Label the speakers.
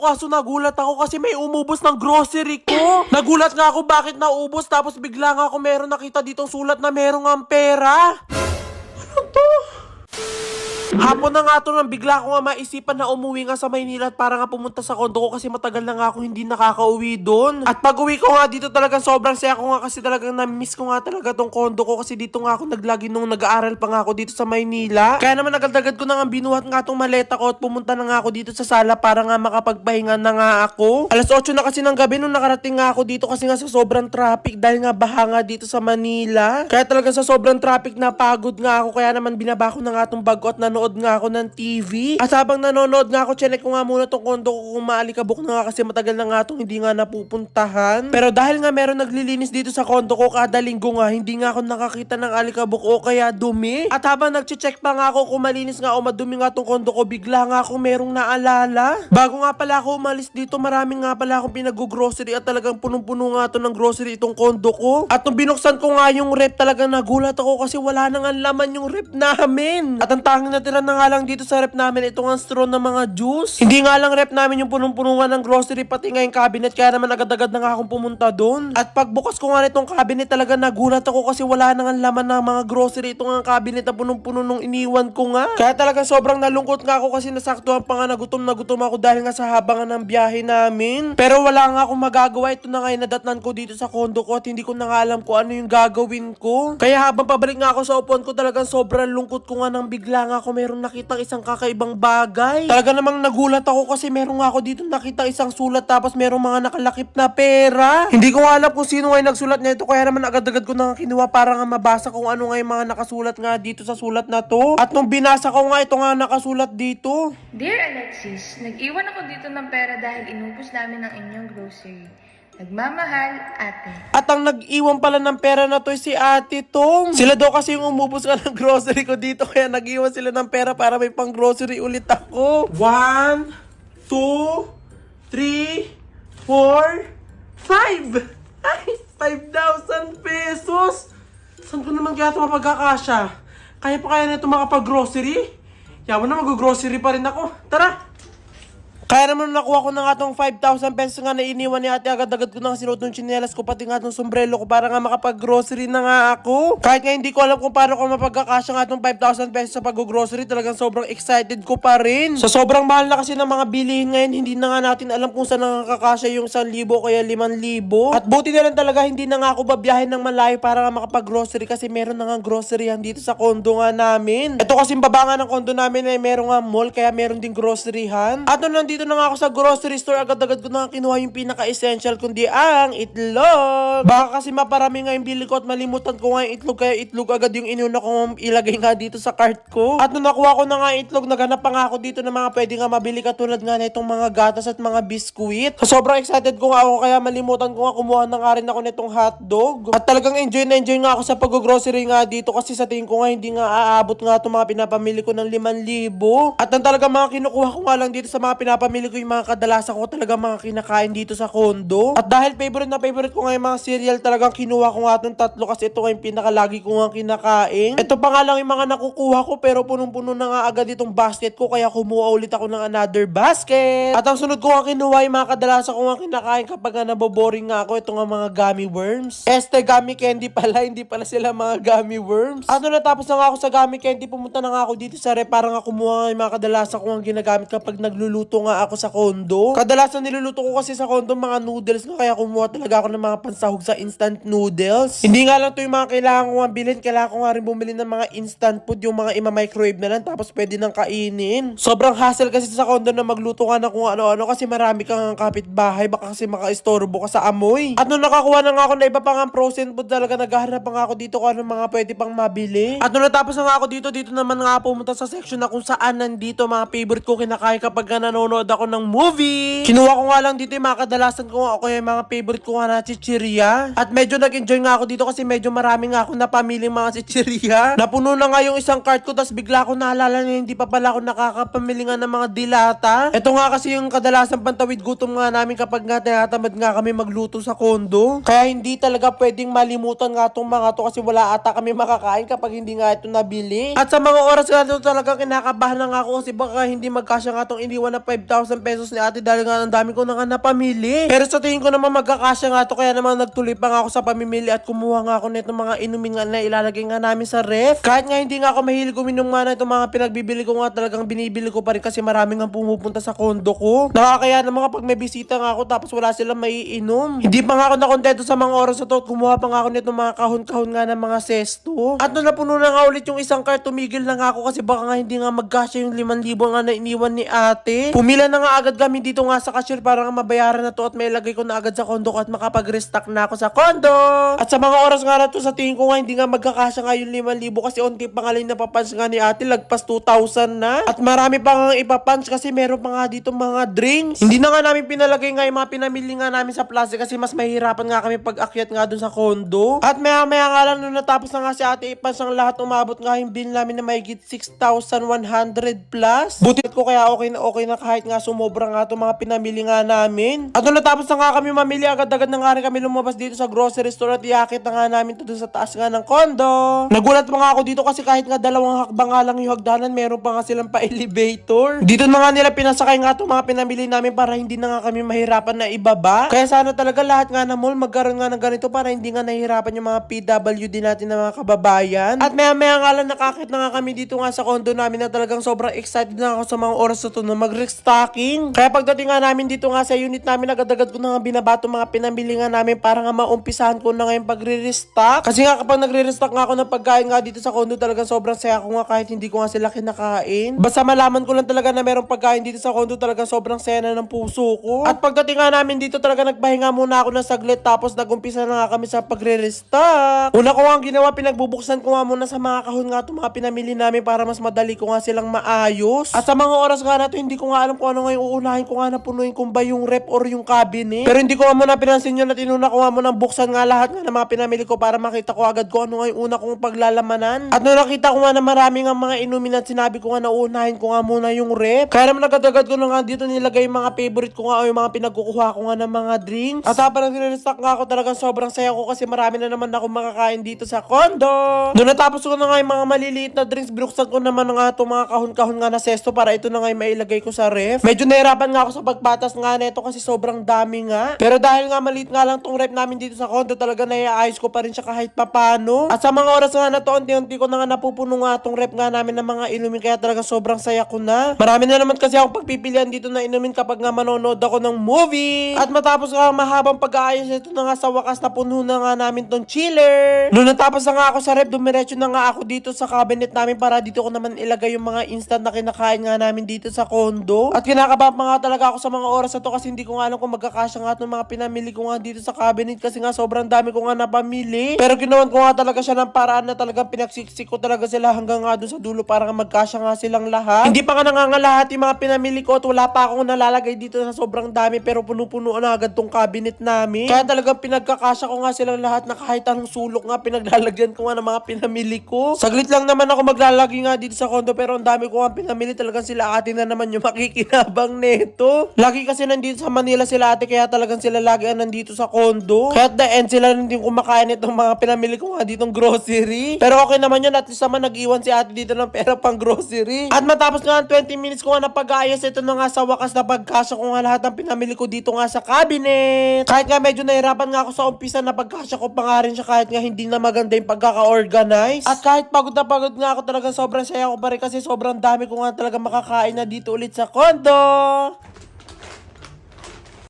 Speaker 1: kaso nagulat ako kasi may umubos ng grocery ko. Nagulat nga ako bakit naubos tapos bigla nga ako meron nakita ditong sulat na meron ang pera. Ano to? Hapon na nga to nang bigla ko nga maisipan na umuwi nga sa Maynila at para nga pumunta sa kondo ko kasi matagal na nga ako hindi nakakauwi doon. At pag uwi ko nga dito talagang sobrang saya ko nga kasi talagang na-miss ko nga talaga tong kondo ko kasi dito nga ako naglagi nung nag-aaral pa nga ako dito sa Maynila. Kaya naman agad-agad ko na nga binuhat nga tong maleta ko at pumunta na nga ako dito sa sala para nga makapagpahinga na nga ako. Alas 8 na kasi ng gabi nung nakarating nga ako dito kasi nga sa sobrang traffic dahil nga baha nga dito sa Manila. Kaya talagang sa sobrang traffic napagod nga ako kaya naman binaba ko na nga tong bag ko at nanood nga ako ng TV. At habang nanonood nga ako, chinek ko nga muna tong kondo ko kung maalikabok na nga kasi matagal na nga itong hindi nga napupuntahan. Pero dahil nga meron naglilinis dito sa kondo ko kada linggo nga, hindi nga ako nakakita ng alikabok o kaya dumi. At habang nagche-check pa nga ako kung malinis nga o madumi nga tong kondo ko, bigla nga ako merong naalala. Bago nga pala ako umalis dito, maraming nga pala akong pinag-grocery at talagang punong-puno nga to ng grocery itong kondo ko. At nung binuksan ko nga yung rep, talagang nagulat ako kasi wala nang ang laman yung rep namin. At ang tanging natira na nga lang dito sa rep namin itong ang straw ng mga juice. Hindi nga lang rep namin yung punong-puno nga ng grocery pati nga yung cabinet kaya naman agad-agad na nga akong pumunta doon. At pagbukas ko nga nitong cabinet talaga nagulat ako kasi wala nang ang laman ng mga grocery itong ang cabinet na punong-puno nung iniwan ko nga. Kaya talagang sobrang nalungkot nga ako kasi nasaktuhan pa nga na gutom ako dahil nga sa haba nga ng biyahe namin. Pero wala nga akong magagawa. Ito na nga yung nadatnan ko dito sa kondo ko at hindi ko na nga alam kung ano yung gagawin ko. Kaya habang pabalik nga ako sa upuan ko talagang sobrang lungkot ko nga nang bigla nga ako meron nakitang isang kakaibang bagay. Talaga namang nagulat ako kasi meron nga ako dito nakitang isang sulat tapos merong mga nakalakip na pera. Hindi ko nga alam kung sino nga yung nagsulat nito kaya naman agad-agad ko na kinuha para nga mabasa kung ano nga yung mga nakasulat nga dito sa sulat na to. At nung binasa ko nga ito nga nakasulat dito.
Speaker 2: Dear Alexis, nag-iwan ako dito ng pera dahil inubos namin ang inyong grocery. Nagmamahal, ate.
Speaker 1: At ang nag-iwan pala ng pera na to si Ate Tong. Sila daw kasi yung umubos ka ng grocery ko dito kaya nag-iwan sila ng pera para may pang grocery ulit ako. 1, 2, 3, 4, 5. Ay, 5,000 pesos. Saan ko naman kaya ito mapagkakasya? Kaya pa kaya na ito makapag-grocery? Yaman na mag-grocery pa rin ako. Tara! Kaya naman nakuha ko na nga tong 5,000 pesos nga na iniwan ni ate. Agad-agad ko na sinuot ng tsinelas ko pati nga tong sombrero ko para nga makapag-grocery na nga ako. Kahit nga hindi ko alam kung paano ko mapagkakasya nga tong 5,000 pesos sa pag-grocery, talagang sobrang excited ko pa rin. Sa sobrang mahal na kasi ng mga bilihin ngayon, hindi na nga natin alam kung saan nakakasya yung 1,000 o kaya 5,000. At buti na lang talaga hindi na nga ako babiyahin ng malayo para nga makapag-grocery kasi meron na nga groceryhan dito sa kondo nga namin. Ito kasi baba nga ng kondo namin ay meron nga mall kaya meron ding groceryhan. At nung nandito na nga ako sa grocery store, agad-agad ko na kinuha yung pinaka-essential kundi ang itlog. Baka kasi maparami nga yung bili ko at malimutan ko nga yung itlog kaya itlog agad yung inuna kong ilagay nga dito sa cart ko. At nung nakuha ko na nga yung itlog, naghanap pa nga ako dito ng mga pwede nga mabili katulad nga na itong mga gatas at mga biskuit. So, sobrang excited ko nga ako kaya malimutan ko nga kumuha na nga rin ako nitong hotdog. At talagang enjoy na enjoy nga ako sa pag-grocery nga dito kasi sa tingin ko nga hindi nga aabot nga itong mga pinapamili ko ng 5,000. At ang talagang mga kinukuha ko nga lang dito sa mga pinapamili ko yung mga kadalasan ko talaga mga kinakain dito sa kondo. At dahil favorite na favorite ko nga yung mga cereal, talagang kinuha ko nga itong 3 kasi ito nga yung pinakalagi ko nga kinakain. Ito pa nga lang yung mga nakukuha ko pero punong-puno na nga agad itong basket ko kaya kumuha ulit ako ng another basket. At ang sunod ko nga kinuha yung mga kadalasan ko nga kinakain kapag nga naboboring nga ako, ito nga mga gummy worms. Gummy candy pala, hindi pala sila mga gummy worms. At nung natapos na nga ako sa gummy candy, pumunta na nga ako dito sa rep para nga kumuha yung mga kadalasan ko nga ginagamit kapag nagluluto nga ako sa kondo. Kadalasan niluluto ko kasi sa kondo mga noodles nga kaya kumuha talaga ako ng mga pansahog sa instant noodles. Hindi nga lang to yung mga kailangan ko nga bilhin, kailangan ko nga rin bumili ng mga instant food, yung mga ima-microwave na lang tapos pwede nang kainin. Sobrang hassle kasi sa kondo na magluto ka na kung ano-ano kasi marami kang kapitbahay, baka kasi maka-istorbo ka sa amoy. At nung nakakuha na nga ako na iba pang frozen food, talaga naghahanap pa nga ako dito kung ano mga pwede pang mabili. At nung natapos na nga ako dito naman nga pumunta sa section na kung saan nandito mga favorite ko kinakain kapag nanonood ako ng movie. Kinuha ko nga lang dito yung mga kadalasan ko nga, okay, yung mga favorite ko nga na chichirya. At medyo nag-enjoy nga ako dito kasi medyo marami nga ako napamiling mga chichirya. Napuno na nga yung isang cart ko tapos bigla ko naalala na hindi pa pala ako nakakapamili nga ng mga dilata. Ito nga kasi yung kadalasan pantawid gutom nga namin kapag nga tinatamad nga kami magluto sa kondo. Kaya hindi talaga pwedeng malimutan nga itong mga to kasi wala ata kami makakain kapag hindi nga ito nabili. At sa mga oras nga ito talaga kinakabahan na nga ako kasi baka hindi magkasya nga itong iniwan na 5,000 3,000 pesos ni ate dahil nga ang dami ko na nga napamili. Pero sa tingin ko naman magkakasya nga to kaya naman nagtuloy pa nga ako sa pamimili at kumuha nga ako nito mga inumin nga na ilalagay nga namin sa ref. Kahit nga hindi nga ako mahilig uminom nga na itong mga pinagbibili ko nga talagang binibili ko pa rin kasi marami nga pumupunta sa kondo ko. Nakakaya naman kapag may bisita nga ako tapos wala silang maiinom. Hindi pa nga ako nakontento sa mga oras na to at kumuha pa nga ako nitong mga kahon-kahon nga ng mga sesto. At nung napuno na nga ulit yung isang cart, tumigil na nga ako kasi baka nga hindi nga magkasya yung 5,000 nga na iniwan ni ate. Pumila na nga agad kami dito nga sa cashier para nga mabayaran na to at may lagay ko na agad sa kondo ko at makapag-restock na ako sa kondo. At sa mga oras nga na to sa tingin ko nga hindi nga magkakasya nga yung 5,000 kasi unti pa nga lang napapunch nga ni ate, lagpas 2,000 na. At marami pa nga ipapunch kasi meron pa nga dito mga drinks. Hindi na nga namin pinalagay nga yung mga pinamili nga namin sa plastic kasi mas mahihirapan nga kami pag akyat nga dun sa kondo. At maya nga lang nung natapos na nga si ate ipunch ang lahat, umabot nga yung bill namin na mahigit 6,100 plus. Buti ko kaya okay na kahit nga sumobra nga itong mga pinamili nga namin. At nung natapos na nga kami mamili, agad-agad na nga rin kami lumabas dito sa grocery store at iakit na nga namin to dun sa taas nga ng kondo. Nagulat pa nga ako dito kasi kahit nga dalawang hakbang nga lang yung hagdanan, meron pa nga silang pa-elevator. Dito na nga nila pinasakay nga itong mga pinamili namin para hindi na nga kami mahirapan na ibaba. Kaya sana talaga lahat nga na mall magkaroon nga ng ganito para hindi nga nahihirapan yung mga PWD natin na mga kababayan. At maya nga lang nakakit na nga kami dito nga sa kondo namin na talagang sobrang excited na ako sa mga oras na to na mag-restocking. Kaya pagdating nga namin dito nga sa unit namin, agad-agad ko na nga binabato mga pinamili nga namin para nga maumpisahan ko na nga yung pagre-restock. Kasi nga kapag nagre-restock nga ako ng pagkain nga dito sa kondo, talagang sobrang saya ko nga kahit hindi ko nga sila kinakain. Basta malaman ko lang talaga na merong pagkain dito sa kondo, talagang sobrang saya na ng puso ko. At pagdating nga namin dito, talaga nagpahinga muna ako ng saglit tapos nagumpisa na nga kami sa pagre-restock. Una ko nga ang ginawa, pinagbubuksan ko nga muna sa mga kahon nga itong mga pinamili namin para mas madali ko nga silang maayos. At sa mga oras nga na to, hindi ko nga alam kung ano nga yung uunahin ko nga na punuin kung ba yung rep or yung cabinet. Pero hindi ko nga muna pinansin yun at inuna ko nga muna buksan nga lahat nga ng mga pinamili ko para makita ko agad kung ano nga yung una kong paglalamanan. At nung nakita ko nga na marami nga mga inumin at sinabi ko nga na uunahin ko nga muna yung rep. Kaya naman agad-agad ko na nga dito nilagay yung mga favorite ko nga o yung mga pinagkukuha ko nga ng mga drinks. At habang nagre-restock nga ako, talagang sobrang saya ko kasi marami na naman ako makakain dito sa kondo. Nung natapos ko na nga yung mga maliliit na drinks, binuksan ko naman nga itong mga kahon-kahon nga na sesto para ito na nga yung mailagay ko sa ref. Medyo nahirapan nga ako sa pagpatas nga nito kasi sobrang dami nga. Pero dahil nga maliit nga lang tong ref namin dito sa kondo, talaga naiayos ko pa rin siya kahit papano. At sa mga oras nga na to, unti-unti ko na nga napupuno nga tong ref nga namin ng mga inumin kaya talaga sobrang saya ko na. Marami na naman kasi akong pagpipilian dito na inumin kapag nga manonood ako ng movie. At matapos nga mahabang pag-aayos, ito na nga sa wakas na puno na nga namin tong chiller. Nung natapos na nga ako sa ref, dumiretso na nga ako dito sa cabinet namin para dito ko naman ilagay yung mga instant na kinakain nga namin dito sa kondo. At kinakabahan pa nga talaga ako sa mga oras na to kasi hindi ko nga alam kung magkakasya nga itong mga pinamili ko nga dito sa cabinet kasi nga sobrang dami ko nga napamili. Pero ginawan ko nga talaga siya ng paraan na talagang pinaksiksik ko talaga sila hanggang nga doon sa dulo para nga magkasya nga silang lahat. Hindi pa nga nangangalahat yung mga pinamili ko at wala pa akong nalalagay dito na sobrang dami pero puno-puno na agad tong cabinet namin. Kaya talagang pinagkakasya ko nga silang lahat na kahit anong sulok nga pinaglalagyan ko nga ng mga pinamili ko. Saglit lang naman ako maglalagay nga dito sa kondo pero ang dami ko nga pinamili, talagang sila ate na naman yung makikinabang neto. Lagi kasi nandito sa Manila sila ate kaya talagang sila lagi nandito sa kondo. Kaya at the end sila rin din kumakain itong mga pinamili ko nga ditong grocery. Pero okay naman yun, at least naman nag-iwan si ate dito ng pera pang grocery. At matapos nga 20 minutes ko nga na pag-ayos, ito na nga sa wakas na pagkasya ko nga lahat ng pinamili ko dito nga sa cabinet. Kahit nga medyo nahirapan nga ako sa umpisa na pagkasya ko pa nga rin siya kahit nga hindi na maganda yung pagkaka-organize. At kahit pagod na pagod nga ako, talagang sobrang saya ko pa rin kasi sobrang dami ko nga talaga makakain na dito ulit sa kondo.